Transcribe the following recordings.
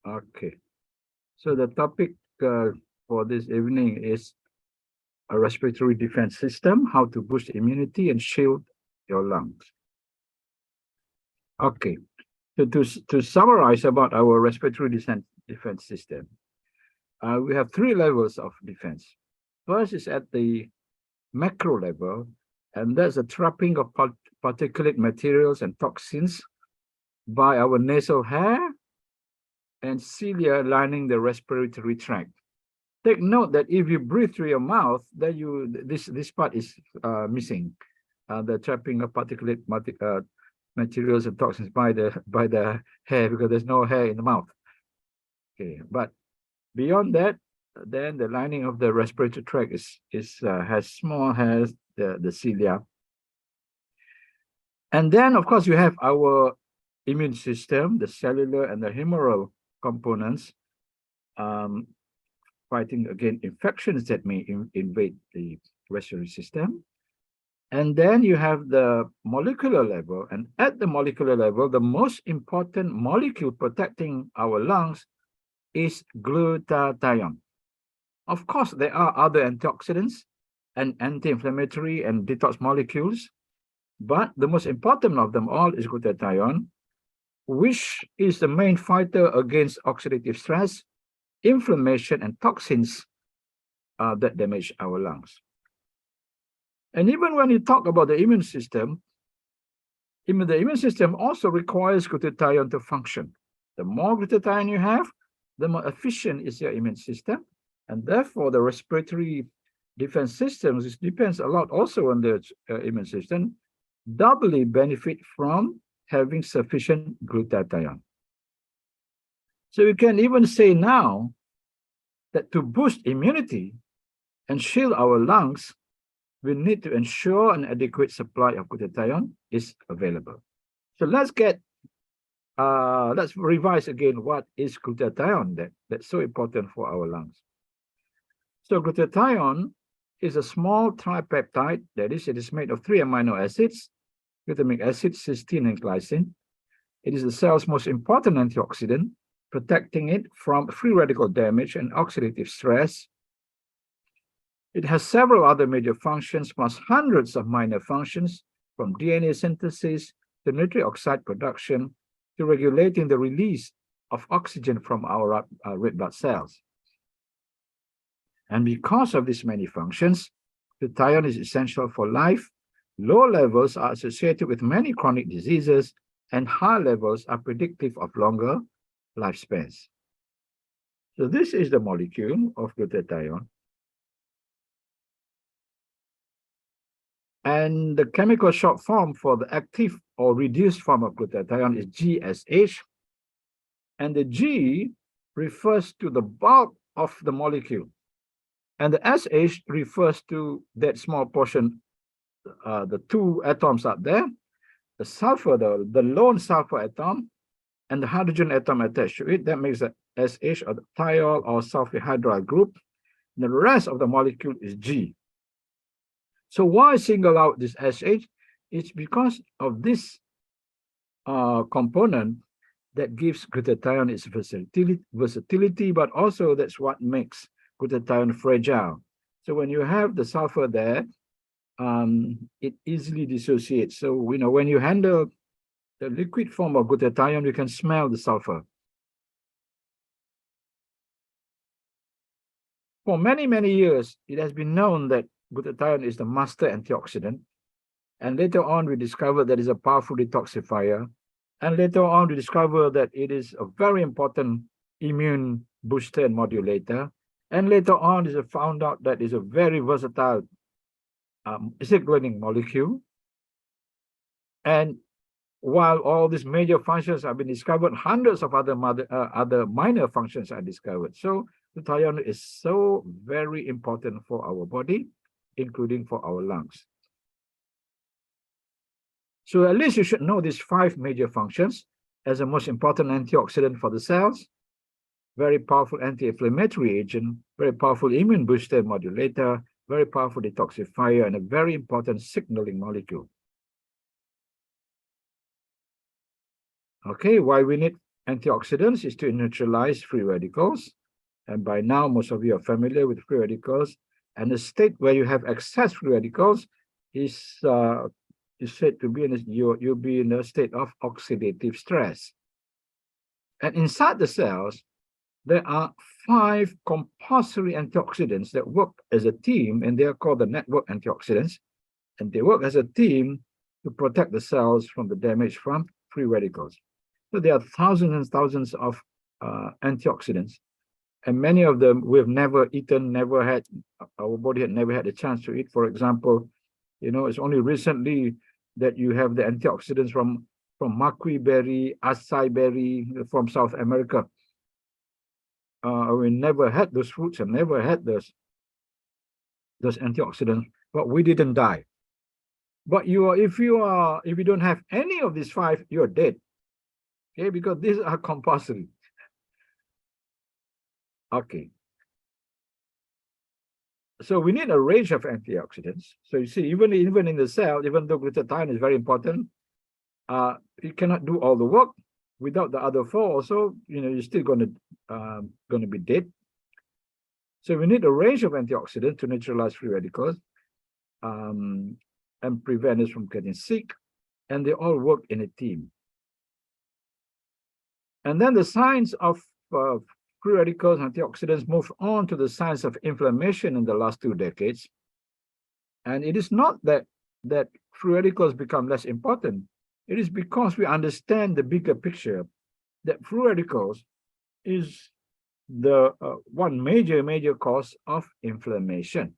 Okay. So the topic for this evening is a respiratory defense system, how to boost immunity and shield your lungs. Okay. So to summarize about our respiratory defense system, we have three levels of defense. First is at the macro level, and that's the trapping of particulate materials and toxins by our nasal hair and cilia lining the respiratory tract. Take note that if you breathe through your mouth, then this part is missing, the trapping of particulate materials and toxins by the hair, because there's no hair in the mouth. Okay, but beyond that, then the lining of the respiratory tract has small hairs, the cilia, and then of course you have our immune system, the cellular and the humoral components, fighting against infections that may invade the respiratory system. And then you have the molecular level, and at the molecular level, the most important molecule protecting our lungs is glutathione. Of course, there are other antioxidants and anti-inflammatory and detox molecules, but the most important of them all is glutathione, which is the main fighter against oxidative stress, inflammation, and toxins that damage our lungs. And even when you talk about the immune system, even the immune system also requires glutathione to function. The more glutathione you have, the more efficient is your immune system. And therefore, the respiratory defense systems depends a lot also on the immune system, doubly benefit from having sufficient glutathione. So we can even say now that to boost immunity and shield our lungs, we need to ensure an adequate supply of glutathione is available. So let's revise again what is glutathione that's so important for our lungs. So glutathione is a small tripeptide, that is, it is made of 3 amino acids, glutamic acid, cysteine, and glycine. It is the cell's most important antioxidant, protecting it from free radical damage and oxidative stress. It has several other major functions, plus hundreds of minor functions, from DNA synthesis to nitric oxide production to regulating the release of oxygen from our red blood cells. And because of these many functions, glutathione is essential for life. Low levels are associated with many chronic diseases, and high levels are predictive of longer lifespans. So this is the molecule of glutathione. And the chemical short form for the active or reduced form of glutathione is GSH. And the G refers to the bulk of the molecule. And the SH refers to that small portion, the two atoms up there, the sulfur, the lone sulfur atom, and the hydrogen atom attached to it. That makes the SH, or the thiol or sulfihydryl group. And the rest of the molecule is G. So why single out this SH? It's because of this component that gives glutathione its versatility, but also that's what makes glutathione fragile. So when you have the sulfur there, it easily dissociates. So when you handle the liquid form of glutathione, you can smell the sulfur. For many, many years, it has been known that glutathione is the master antioxidant. And later on, we discovered that it's a powerful detoxifier. And later on, we discovered that it is a very important immune booster and modulator. And later on, it's found out that it's a very versatile signaling molecule. And while all these major functions have been discovered, hundreds of other minor functions are discovered. So glutathione is so very important for our body, including for our lungs. So at least you should know these 5 major functions as the most important antioxidant for the cells, very powerful anti-inflammatory agent, very powerful immune booster modulator, very powerful detoxifier, and a very important signaling molecule. Okay, why we need antioxidants is to neutralize free radicals. And by now, most of you are familiar with free radicals. And the state where you have excess free radicals is said to be you'll be in a state of oxidative stress. And inside the cells, there are 5 compulsory antioxidants that work as a team, and they are called the network antioxidants. And they work as a team to protect the cells from the damage from free radicals. So there are thousands and thousands of antioxidants, and many of them we've never eaten, our body had never had a chance to eat. For example, it's only recently that you have the antioxidants from marquis berry, acai berry from South America. We never had those fruits and never had those antioxidants, but we didn't die. But if you don't have any of these 5, you're dead. Okay, because these are compulsory. Okay. So we need a range of antioxidants. So you see, even in the cell, even though glutathione is very important, it cannot do all the work. Without the other 4 also, you're still going to be dead. So we need a range of antioxidants to neutralize free radicals and prevent us from getting sick. And they all work in a team. And then the science of free radicals and antioxidants moved on to the science of inflammation in the last 2 decades. And it is not that free radicals become less important. It is because we understand the bigger picture that free radicals is the one major cause of inflammation.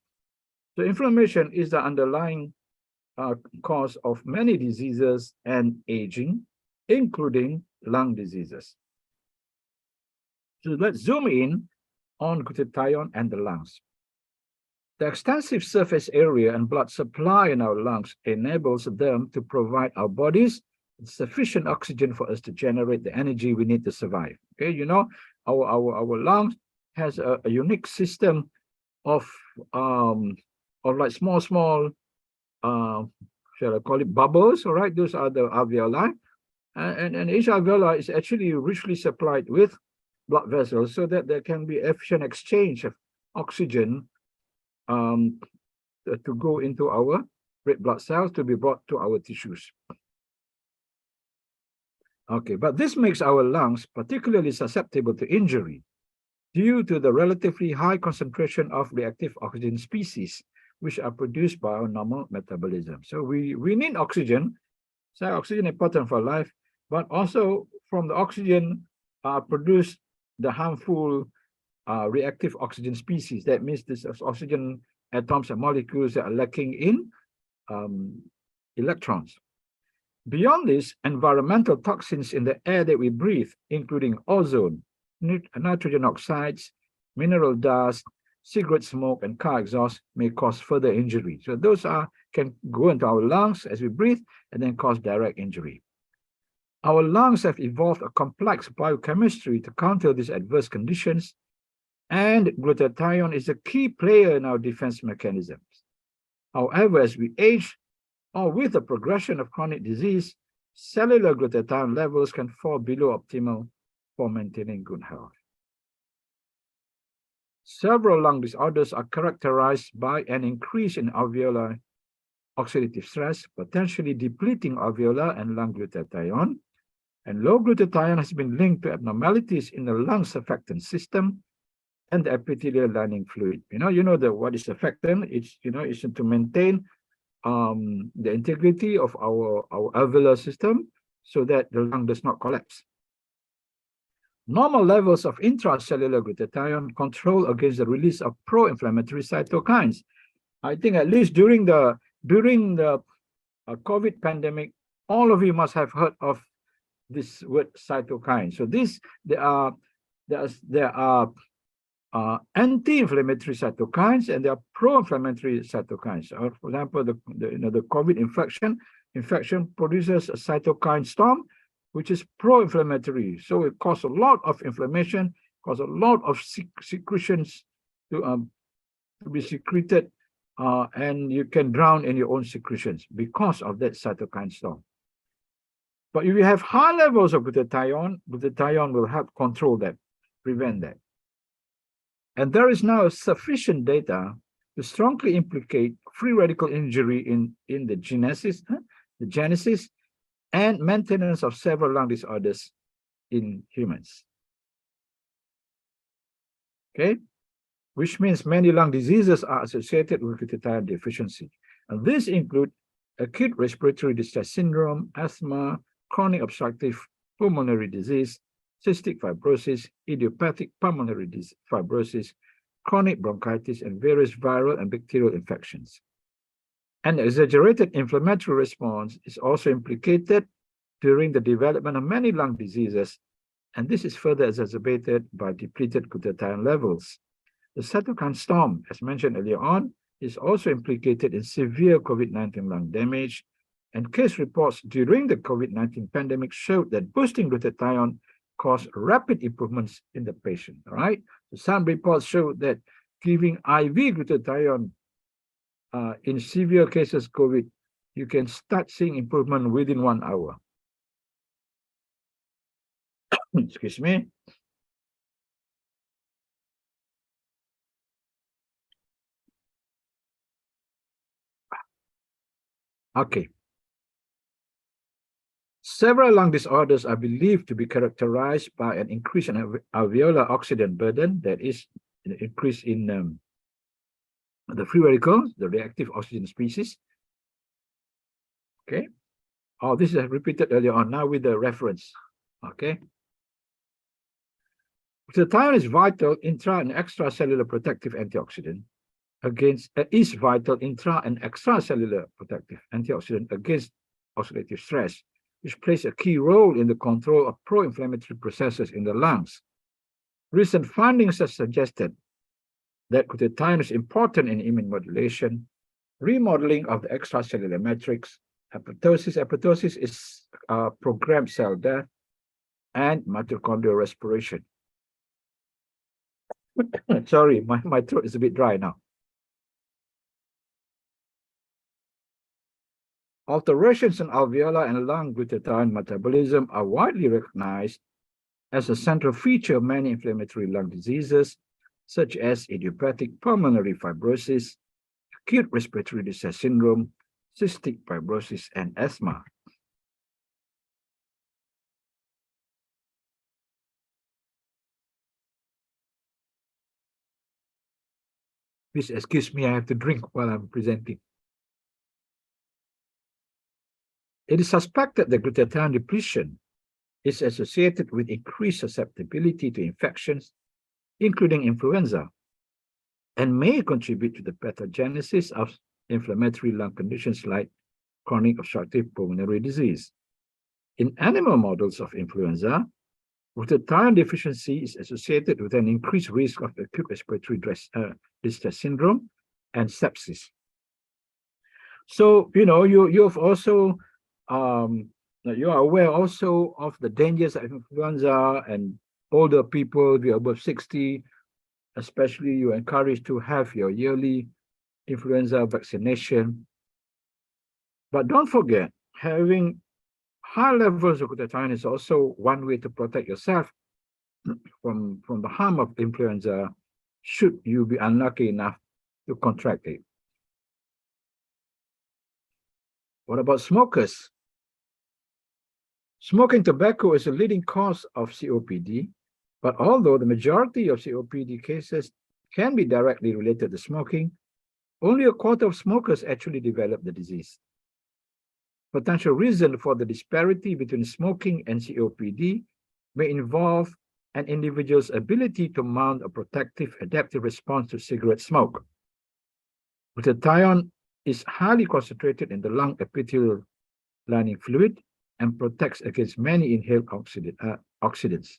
So inflammation is the underlying cause of many diseases and aging, including lung diseases. So let's zoom in on glutathione and the lungs. The extensive surface area and blood supply in our lungs enables them to provide our bodies sufficient oxygen for us to generate the energy we need to survive. Okay, our lungs has a unique system of like small shall I call it bubbles? All right, those are the alveoli, and each alveoli is actually richly supplied with blood vessels so that there can be efficient exchange of oxygen to go into our red blood cells to be brought to our tissues. Okay, but this makes our lungs particularly susceptible to injury due to the relatively high concentration of reactive oxygen species, which are produced by our normal metabolism. So we need oxygen. So oxygen is important for life, but also from the oxygen produced the harmful reactive oxygen species. That means this oxygen atoms and molecules that are lacking in electrons. Beyond this, environmental toxins in the air that we breathe, including ozone, nitrogen oxides, mineral dust, cigarette smoke, and car exhaust, may cause further injury. So those can go into our lungs as we breathe and then cause direct injury. Our lungs have evolved a complex biochemistry to counter these adverse conditions, and glutathione is a key player in our defense mechanisms. However, as we age, or with the progression of chronic disease, cellular glutathione levels can fall below optimal for maintaining good health. Several lung disorders are characterized by an increase in alveolar oxidative stress, potentially depleting alveolar and lung glutathione. And low glutathione has been linked to abnormalities in the lung surfactant system and the epithelial lining fluid. What is surfactant? It's to maintain the integrity of our alveolar system so that the lung does not collapse. Normal levels of intracellular glutathione control against the release of pro-inflammatory cytokines. I think at least during the COVID pandemic, all of you must have heard of this word cytokine. So there are anti-inflammatory cytokines and there are pro-inflammatory cytokines. For example, the COVID infection produces a cytokine storm, which is pro-inflammatory. So it causes a lot of inflammation, causes a lot of secretions to be secreted, and you can drown in your own secretions because of that cytokine storm. But if you have high levels of glutathione will help control that, prevent that. And there is now sufficient data to strongly implicate free radical injury in the genesis and maintenance of several lung disorders in humans. Okay, which means many lung diseases are associated with glutathione deficiency. And these include acute respiratory distress syndrome, asthma, chronic obstructive pulmonary disease, cystic fibrosis, idiopathic pulmonary fibrosis, chronic bronchitis, and various viral and bacterial infections. An exaggerated inflammatory response is also implicated during the development of many lung diseases, and this is further exacerbated by depleted glutathione levels. The cytokine storm, as mentioned earlier on, is also implicated in severe COVID-19 lung damage, and case reports during the COVID-19 pandemic showed that boosting glutathione caused rapid improvements in the patient, all right? So some reports show that giving IV glutathione in severe cases COVID, you can start seeing improvement within 1 hour. Excuse me. Okay. Several lung disorders are believed to be characterized by an increase in alveolar oxygen burden, that is, an increase in the free radicals, the reactive oxygen species. Okay. Oh, this is repeated earlier on, now with the reference. Okay. Glutathione is vital intra and extracellular protective antioxidant against intra and extracellular protective antioxidant against oxidative stress, which plays a key role in the control of pro-inflammatory processes in the lungs. Recent findings have suggested that glutathione is important in immune modulation, remodeling of the extracellular matrix, apoptosis. Apoptosis is programmed cell death, and mitochondrial respiration. Sorry, my throat is a bit dry now. Alterations in alveolar and lung glutathione metabolism are widely recognized as a central feature of many inflammatory lung diseases, such as idiopathic pulmonary fibrosis, acute respiratory distress syndrome, cystic fibrosis, and asthma. Please excuse me, I have to drink while I'm presenting. It is suspected that glutathione depletion is associated with increased susceptibility to infections, including influenza, and may contribute to the pathogenesis of inflammatory lung conditions like chronic obstructive pulmonary disease. In animal models of influenza, glutathione deficiency is associated with an increased risk of acute respiratory distress syndrome and sepsis. So, you know, you've also you are aware also of the dangers of influenza, and older people, be above 60, especially, you're encouraged to have your yearly influenza vaccination. But don't forget, having high levels of glutathione is also one way to protect yourself from the harm of influenza, should you be unlucky enough to contract it. What about smokers? Smoking tobacco is a leading cause of COPD, but although the majority of COPD cases can be directly related to smoking, only a quarter of smokers actually develop the disease. Potential reason for the disparity between smoking and COPD may involve an individual's ability to mount a protective adaptive response to cigarette smoke. Glutathione is highly concentrated in the lung epithelial lining fluid and protects against many inhaled oxidants.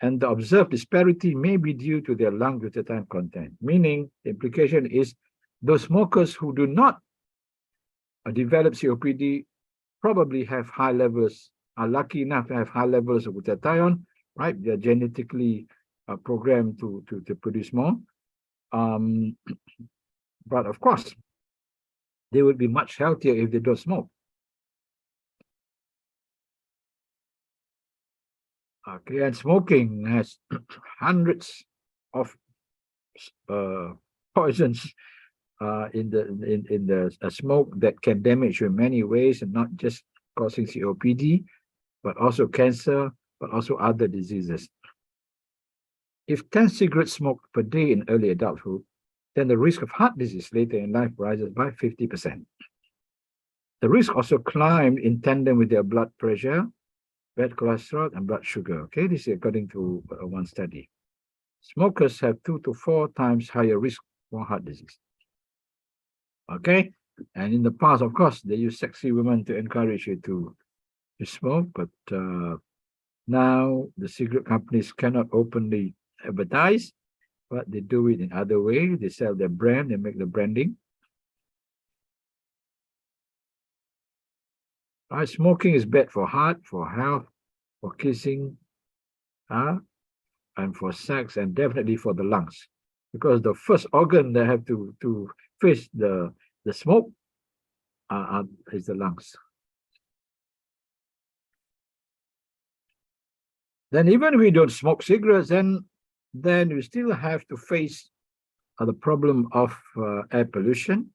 And the observed disparity may be due to their lung glutathione content, meaning the implication is those smokers who do not develop COPD probably have high levels, are lucky enough to have high levels of glutathione, right? They're genetically programmed to produce more. But of course, they would be much healthier if they don't smoke. Okay, and smoking has hundreds of uh, poisons in the smoke that can damage you in many ways, and not just causing COPD, but also cancer, but also other diseases. If 10 cigarettes smoked per day in early adulthood, then the risk of heart disease later in life rises by 50%. The risk also climbed in tandem with their blood pressure, bad cholesterol, and blood sugar. Okay, this is according to one study. Smokers have 2 to 4 times higher risk for heart disease. Okay, and in the past, of course, they use sexy women to encourage you to smoke, but now the cigarette companies cannot openly advertise, but they do it in other ways. They sell their brand, they make the branding. Smoking is bad for heart, for health, for kissing, and for sex, and definitely for the lungs, because the first organ they have to face the smoke is the lungs. Then even if we don't smoke cigarettes, then we still have to face the problem of air pollution,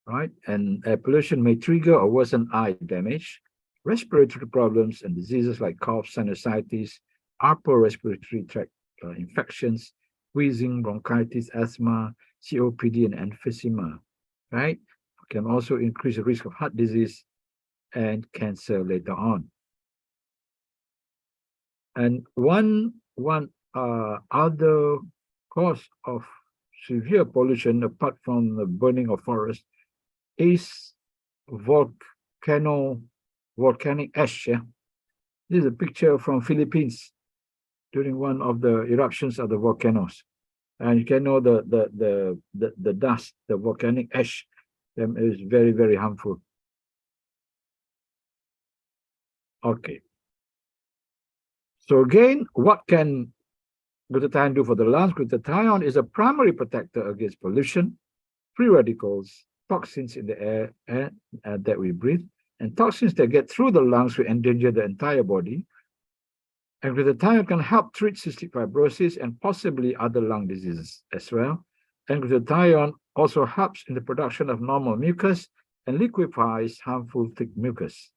right? And air pollution may trigger or worsen eye damage, respiratory problems, and diseases like cough, sinusitis, upper respiratory tract infections, wheezing, bronchitis, asthma, COPD, and emphysema, right? Can also increase the risk of heart disease and cancer later on. And one other cause of severe pollution, apart from the burning of forests, is volcanic ash. Yeah? This is a picture from Philippines during one of the eruptions of the volcanoes, and you can know the dust, the volcanic ash, is very, very harmful. Okay. So again, what can glutathione do for the lungs? Glutathione is a primary protector against pollution, free radicals, toxins in the air that we breathe, and toxins that get through the lungs will endanger the entire body. And glutathione can help treat cystic fibrosis and possibly other lung diseases as well. And glutathione also helps in the production of normal mucus and liquefies harmful thick mucus.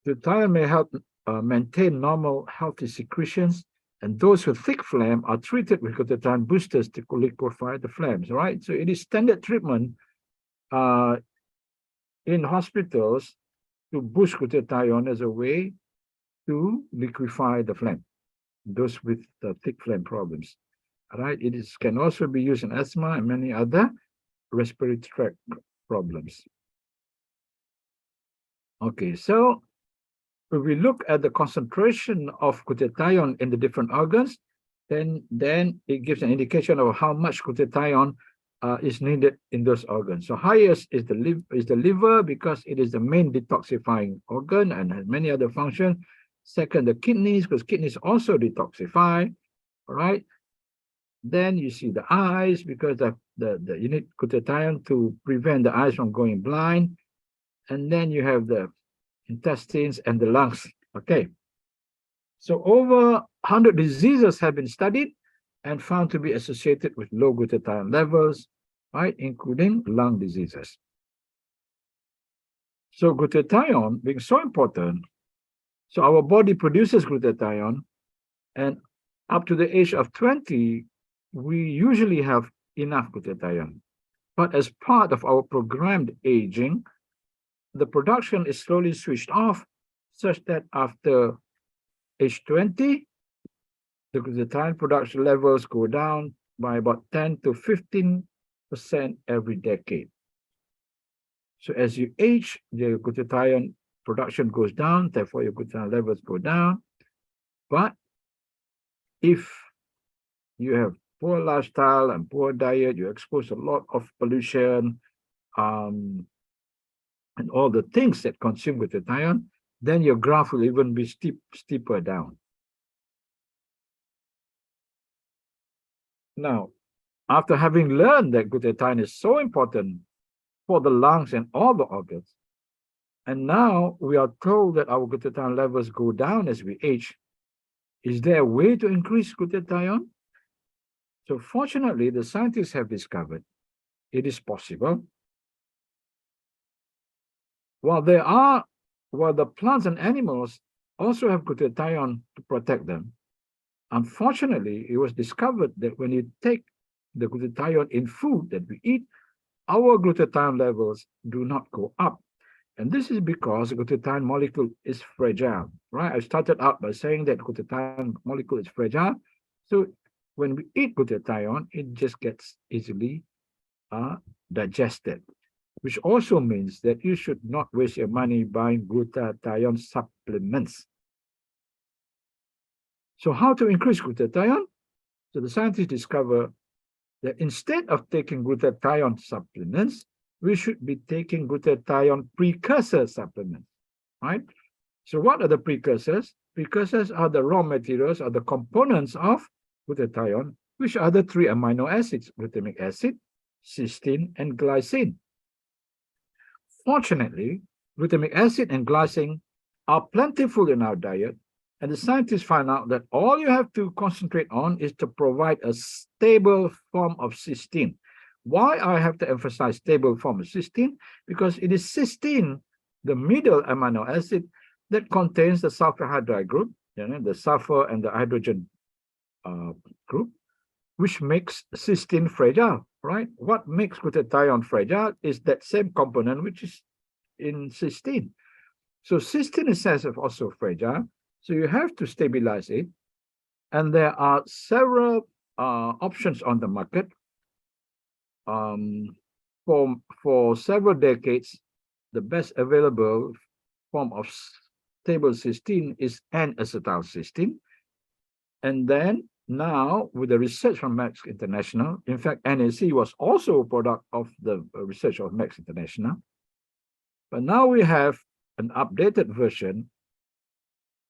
Glutathione may help maintain normal healthy secretions, and those with thick phlegm are treated with glutathione boosters to liquefy the phlegms, right? So it is standard treatment in hospitals to boost glutathione as a way to liquefy the phlegm, those with the thick phlegm problems, right? It can also be used in asthma and many other respiratory tract problems. Okay, so if we look at the concentration of glutathione in the different organs, then it gives an indication of how much glutathione is needed in those organs. So highest is the liver because it is the main detoxifying organ and has many other functions. Second, the kidneys, because kidneys also detoxify. All right. Then you see the eyes, because you need glutathione to prevent the eyes from going blind. And then you have the intestines and the lungs. Okay. So over 100 diseases have been studied and found to be associated with low glutathione levels, right, including lung diseases. So glutathione being so important, so our body produces glutathione, and up to the age of 20, we usually have enough glutathione. But as part of our programmed aging, the production is slowly switched off, such that after age 20, the glutathione production levels go down by about 10 to 15% every decade. So as you age, the glutathione production goes down, therefore your glutathione levels go down. But if you have poor lifestyle and poor diet, you expose a lot of pollution, and all the things that consume glutathione, then your graph will even be steeper down. Now, after having learned that glutathione is so important for the lungs and all the organs, And now we are told that our glutathione levels go down as we age. Is there a way to increase glutathione? So fortunately, the scientists have discovered it is possible. While there are, while the plants and animals also have glutathione to protect them, unfortunately, it was discovered that when you take the glutathione in food that we eat, our glutathione levels do not go up. And this is because the glutathione molecule is fragile, right? I started out by saying that glutathione molecule is fragile. So when we eat glutathione, it just gets easily digested, which also means that you should not waste your money buying glutathione supplements. So how to increase glutathione? So the scientists discover that instead of taking glutathione supplements, we should be taking glutathione precursor supplements, right? So what are the precursors? Precursors are the raw materials or the components of glutathione, which are the three amino acids, glutamic acid, cysteine, and glycine. Fortunately, glutamic acid and glycine are plentiful in our diet, and the scientists find out that all you have to concentrate on is to provide a stable form of cysteine. Why I have to emphasize stable form of cysteine? Because it is cysteine, the middle amino acid, that contains the sulfur hydride group, the sulfur and the hydrogen group, which makes cysteine fragile, right? What makes glutathione fragile is that same component which is in cysteine. So cysteine itself is also fragile, so you have to stabilize it. And there are several options on the market. For several decades, the best available form of stable cysteine is N-acetylcysteine. And then now, with the research from Max International, in fact, NAC was also a product of the research of Max International. But now we have an updated version,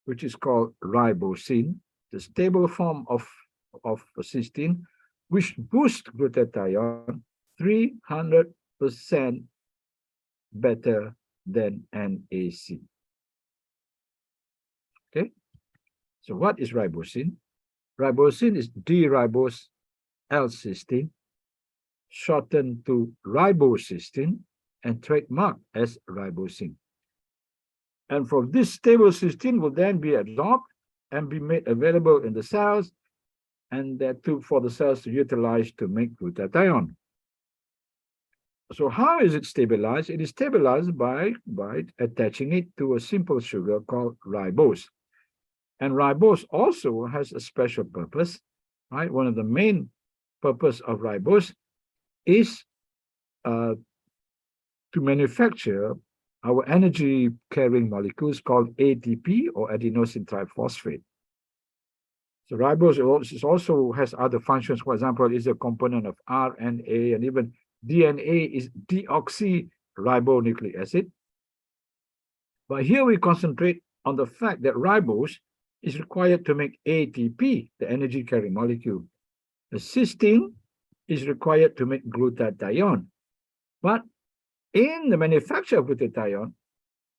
which is called ribosine, the stable form of cysteine, which boosts glutathione 300% better than NAC. Okay, so what is ribosine? Ribosine is D-ribose L-cysteine, shortened to ribocysteine and trademarked as ribosine. And from this stable cysteine will then be absorbed and be made available in the cells, and that too for the cells to utilize to make glutathione. So how is it stabilized? It is stabilized by attaching it to a simple sugar called ribose. And ribose also has a special purpose, right? One of the main purpose of ribose is to manufacture our energy carrying molecules called ATP or adenosine triphosphate. So ribose also has other functions. For example, is a component of RNA, and even DNA is deoxyribonucleic acid. But here we concentrate on the fact that ribose is required to make ATP, the energy carrying molecule. The cysteine is required to make glutathione. But in the manufacture of glutathione,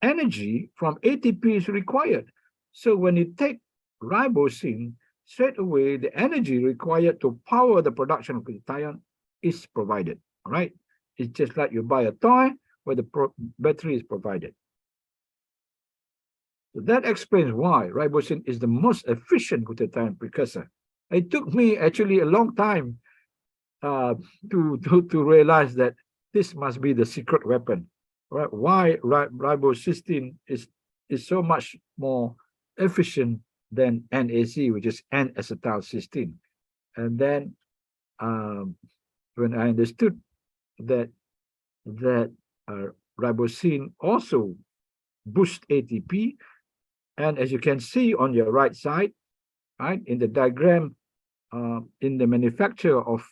energy from ATP is required. So when you take ribosine, straight away the energy required to power the production of glutathione is provided, right? It's just like you buy a toy where the battery is provided. So that explains why ribosine is the most efficient glutathione precursor. It took me actually a long time to realize that this must be the secret weapon, right? Why ribocysteine is so much more efficient than NAC, which is N-acetylcysteine. And then when I understood that ribosine also boosts ATP, and as you can see on your right side, right, in the diagram, in the manufacture of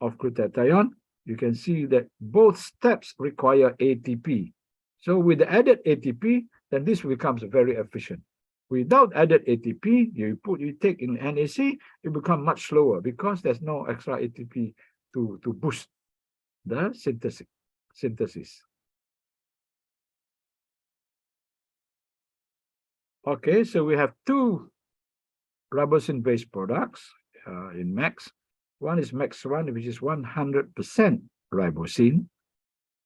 glutathione, you can see that both steps require ATP. So with the added ATP, then this becomes very efficient. Without added ATP, you take in NAC, it becomes much slower because there's no extra ATP to boost the synthesis. Okay, so we have two ribosine-based products in Max. One is Max 1, which is 100% ribosine.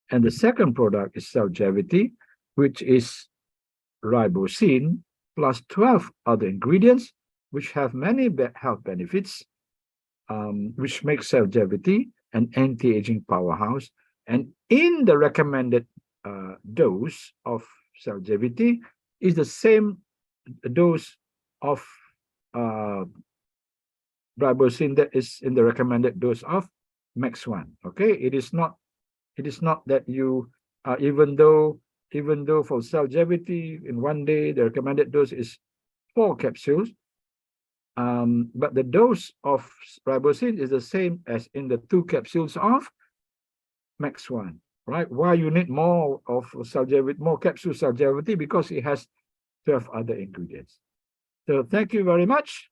And the second product is Cellgevity, which is ribosine plus 12 other ingredients, which have many health benefits, which makes Cellgevity an anti-aging powerhouse. And in the recommended dose of Cellgevity is the same dose of uh, ribosine that is in the recommended dose of Max 1. Okay, it is not that you even though for Cellgevity in one day the recommended dose is 4 capsules, but the dose of ribosine is the same as in the 2 capsules of Max 1, right? Why you need more of Cellgevity, more capsules Cellgevity? Because it has 12 other ingredients. So thank you very much.